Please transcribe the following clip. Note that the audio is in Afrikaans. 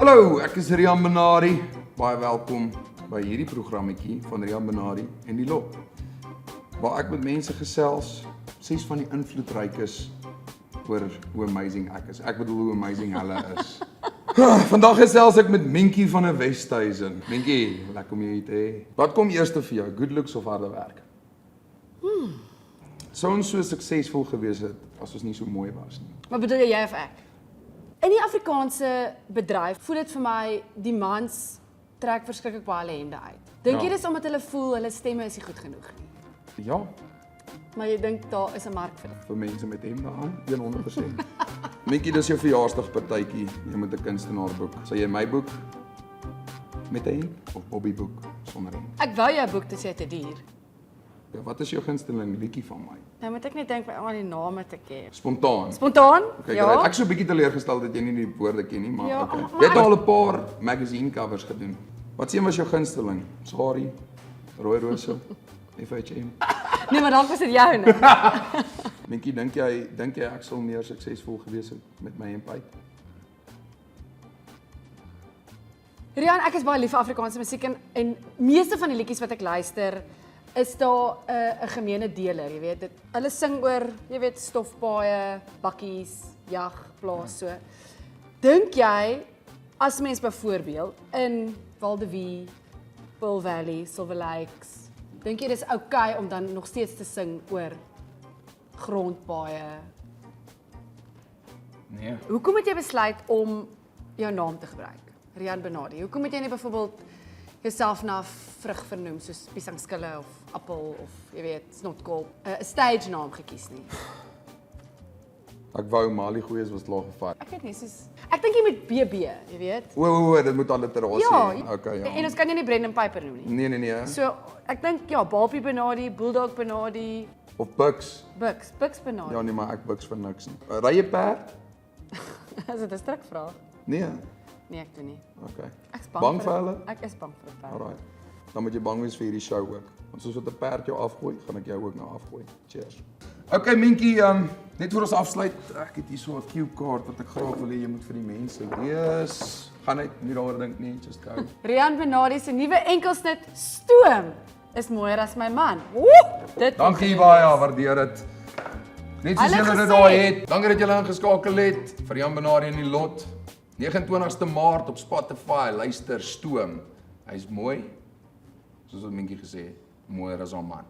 Hallo, ek is Rian Benari. Baie welkom by hierdie programmetjie van Rian Benari en die Lot. Waar ek met mense gesels, 6 van die invloedrykes oor hoe amazing ek is. Ek bedoel hoe amazing hulle is. Vandag gesels ek met Minkie van 'n Westhuizen. Minkie, lekker om jou hier te hê. Wat kom eers vir jou, good looks of harde werk? Sou ons so suksesvol gewees het as ons nie so mooi was nie. Maar bedoel jy of ek? In die Afrikaanse bedryf voel dit vir my die mans trek verskriklik baie hulle hande uit. Dink jy dis omdat hulle voel hulle stemme is nie goed genoeg nie? Ja, Maar jy dink daar is 'n mark vir dit. vir mense met hemde aan, 100%. Minkie, dis jou verjaarsdagpartytjie. Jy moet 'n kunstenaar boek. Sal jy my boek met 'n hemd of Bobby boek sonder hemd? Ek wou jou boek te sê te duur. Ja, wat is jou gunsteling liedjie van my? Nou moet ek net dink by al die name te ken. Spontaan. Spontaan? Kyk, Ja. ek so 'n bietjie teleurgestel dat jy nie die woorde ken nie, maar Ja, okay. maar Jy het al 'n paar magazine covers gedoen. Wat een was jou gunsteling? Sari, Rooi Rose, FHM. Nee, maar dalk was dit joune. Minkie, dink jy ek sal meer suksesvol gewees het met my empire? Rian, ek is baie lief vir Afrikaanse musiek en meeste van die liedjies wat ek luister is daar 'n gemeene deler, jy weet dit. Hulle sing oor, jy weet, stofpaaie, bakkies, jag, plaas so. Dink jy as mens byvoorbeeld in Waldevie, Pearl Valley, Silver Lakes, dink jy dis oukei om dan nog steeds te sing oor grondpaaie? Nee. Hoekom het jy besluit om jou naam te gebruik? Rian Benari. Hoekom het jy nie byvoorbeeld jouself na 'n vrug vernoem soos piesangskille of appel of jy weet snotkol 'n stage naam gekies nie? Ek wou Mali goeies was laag gevat. Ek weet nie soos ek dink jy moet BB, jy weet. O, dit moet alliterasie. Ja. Okay, ja. En ons kan jy nie Brendan Piper noem nie. Nee. So ek dink ja, Balpie Benari, Bulldog Benari, Of Bucks. Bucks Benari. Ja nee, maar ek buks vir niks nie. Ry jy perd? Is dit 'n strikvraag? Nee. Nee, ek doen nie. Okay. Ek's Bang vir hulle? Ek is bang vir 'n perd. Alraai. Dan moet jy bang wees vir hierdie show ook. Want soos wat 'n perd jou afgooi, gaan ek jou ook nou afgooi. Cheers. Okay Minkie, net voor ons afsluit, ek het hier so 'n cue card wat ek graag wil hê jy moet vir die mense lees. Gaan net nie daaroor dink nie, just go. Rian Benari se nuwe enkelsnit Stoom is mooier as my man. Woe! Dit Dankie baie, waardeer dit. Net soos Hulle julle dit gesê- daar het. Dankie dat julle ingeskakel het vir Rian Benari en die Lot. 29ste Maart op Spotify, luister Stoom. Hy's mooi. Soos wat Minkie gesê het, mooier as haar man.